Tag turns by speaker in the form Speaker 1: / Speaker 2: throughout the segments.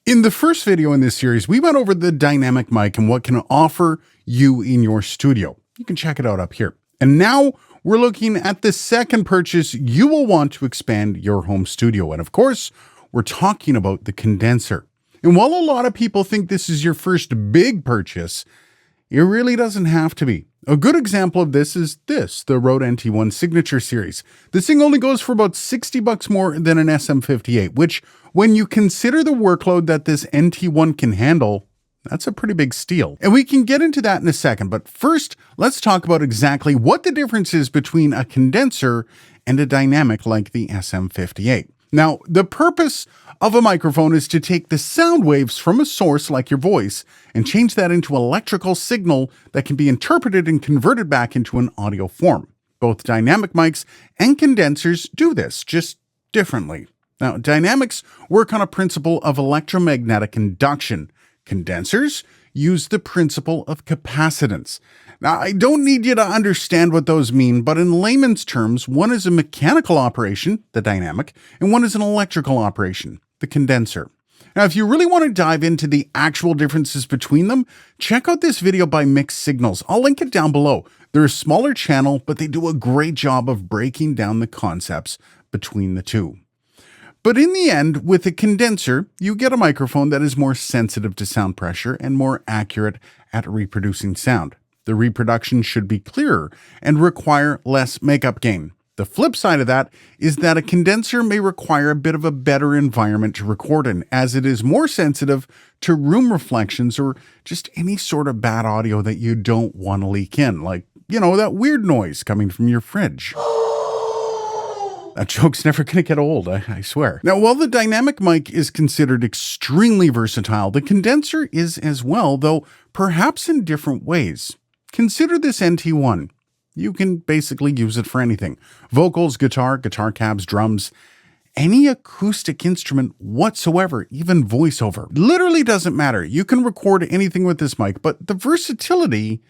Speaker 1: In the first video in this series, we went over the dynamic mic and what can offer you in your studio. You can check it out up here. And now we're looking at the second purchase you will want to expand your home studio. And of course, we're talking about the condenser. And while a lot of people think this is your first big purchase, it really doesn't have to be. A good example of this is the Rode NT1 Signature Series. This thing only goes for about $60 more than an SM58, which when you consider the workload that this NT1 can handle, that's a pretty big steal. And we can get into that in a second, but first, let's talk about exactly what the difference is between a condenser and a dynamic like the SM58. Now, the purpose of a microphone is to take the sound waves from a source like your voice and change that into electrical signal that can be interpreted and converted back into an audio form. Both dynamic mics and condensers do this, just differently. Now, dynamics work on a principle of electromagnetic induction. Condensers use the principle of capacitance. Now, I don't need you to understand what those mean, but in layman's terms, one is a mechanical operation, the dynamic, and one is an electrical operation, the condenser. Now, if you really want to dive into the actual differences between them, check out this video by Mixed Signals. I'll link it down below. They're a smaller channel, but they do a great job of breaking down the concepts between the two. But in the end, with a condenser, you get a microphone that is more sensitive to sound pressure and more accurate at reproducing sound. The reproduction should be clearer and require less makeup gain. The flip side of that is that a condenser may require a bit of a better environment to record in, as it is more sensitive to room reflections or just any sort of bad audio that you don't want to leak in, like, that weird noise coming from your fridge. That joke's never going to get old, I swear. Now, while the dynamic mic is considered extremely versatile, the condenser is as well, though perhaps in different ways. Consider this NT1. You can basically use it for anything. Vocals, guitar cabs, drums, any acoustic instrument whatsoever, even voiceover. Literally doesn't matter. You can record anything with this mic, but the versatility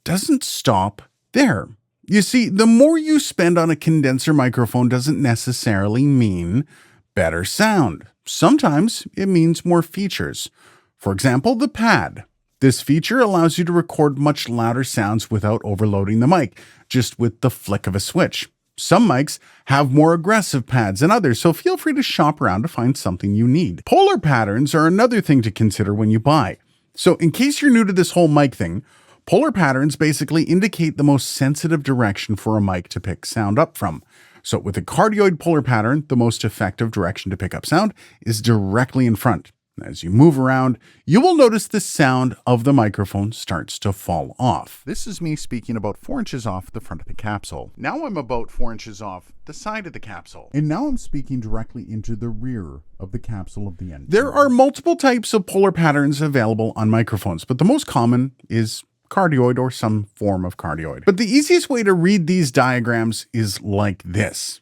Speaker 1: doesn't stop there. You see, the more you spend on a condenser microphone doesn't necessarily mean better sound. Sometimes it means more features. For example, the pad. This feature allows you to record much louder sounds without overloading the mic, just with the flick of a switch. Some mics have more aggressive pads than others, so feel free to shop around to find something you need. Polar patterns are another thing to consider when you buy. So in case you're new to this whole mic thing, polar patterns basically indicate the most sensitive direction for a mic to pick sound up from. So with a cardioid polar pattern, the most effective direction to pick up sound is directly in front. As you move around, you will notice the sound of the microphone starts to fall off. This is me speaking about 4 inches off the front of the capsule. Now I'm about 4 inches off the side of the capsule. And now I'm speaking directly into the rear of the capsule of the end. There are multiple types of polar patterns available on microphones, but the most common is cardioid or some form of cardioid. But the easiest way to read these diagrams is like this.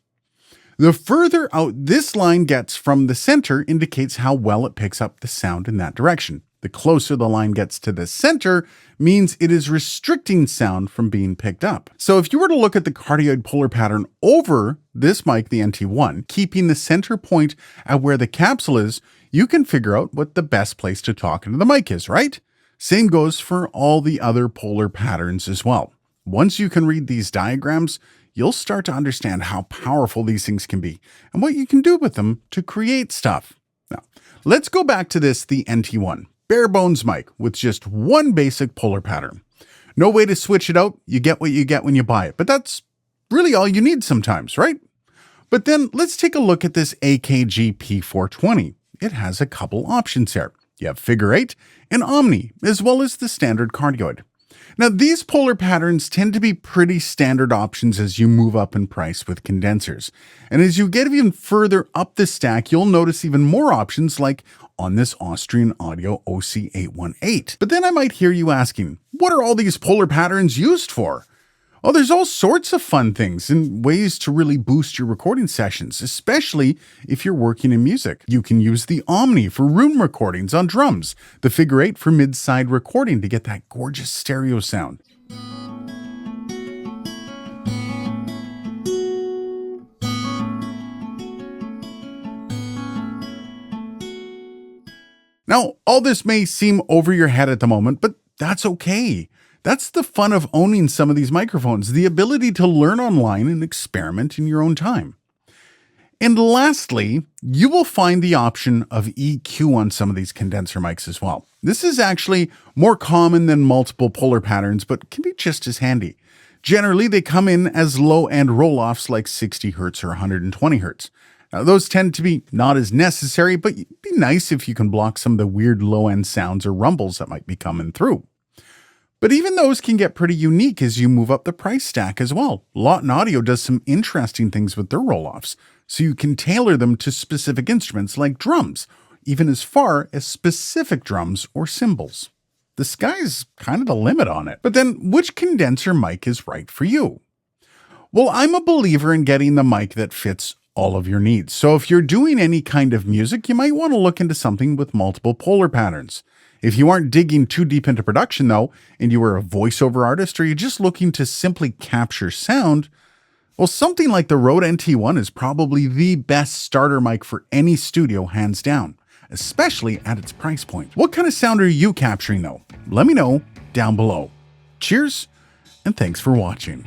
Speaker 1: The further out this line gets from the center indicates how well it picks up the sound in that direction. The closer the line gets to the center means it is restricting sound from being picked up. So if you were to look at the cardioid polar pattern over this mic, the NT1, keeping the center point at where the capsule is, you can figure out what the best place to talk into the mic is, right? Same goes for all the other polar patterns as well. Once you can read these diagrams, you'll start to understand how powerful these things can be and what you can do with them to create stuff. Now, let's go back to the NT1, bare bones mic with just one basic polar pattern. No way to switch it out. You get what you get when you buy it, but that's really all you need sometimes, right? But then let's take a look at this AKG P420. It has a couple options here. You have figure 8 and omni, as well as the standard cardioid. Now, these polar patterns tend to be pretty standard options as you move up in price with condensers. And as you get even further up the stack, you'll notice even more options like on this Austrian Audio OC818. But then I might hear you asking, what are all these polar patterns used for? Oh, there's all sorts of fun things and ways to really boost your recording sessions, especially if you're working in music. You can use the Omni for room recordings on drums, the Figure 8 for mid-side recording to get that gorgeous stereo sound. Now, all this may seem over your head at the moment, but that's okay. That's the fun of owning some of these microphones, the ability to learn online and experiment in your own time. And lastly, you will find the option of EQ on some of these condenser mics as well. This is actually more common than multiple polar patterns, but can be just as handy. Generally, they come in as low-end roll-offs like 60 Hz or 120 Hz. Now, those tend to be not as necessary, but it'd be nice if you can block some of the weird low-end sounds or rumbles that might be coming through. But even those can get pretty unique as you move up the price stack as well. Lawton Audio does some interesting things with their roll-offs, so you can tailor them to specific instruments like drums, even as far as specific drums or cymbals. The sky's kind of the limit on it. But then, which condenser mic is right for you? Well, I'm a believer in getting the mic that fits all of your needs. So if you're doing any kind of music, you might want to look into something with multiple polar patterns. If you aren't digging too deep into production though, and you are a voiceover artist, or you're just looking to simply capture sound, well, something like the Rode NT1 is probably the best starter mic for any studio, hands down, especially at its price point. What kind of sound are you capturing though? Let me know down below. Cheers, and thanks for watching.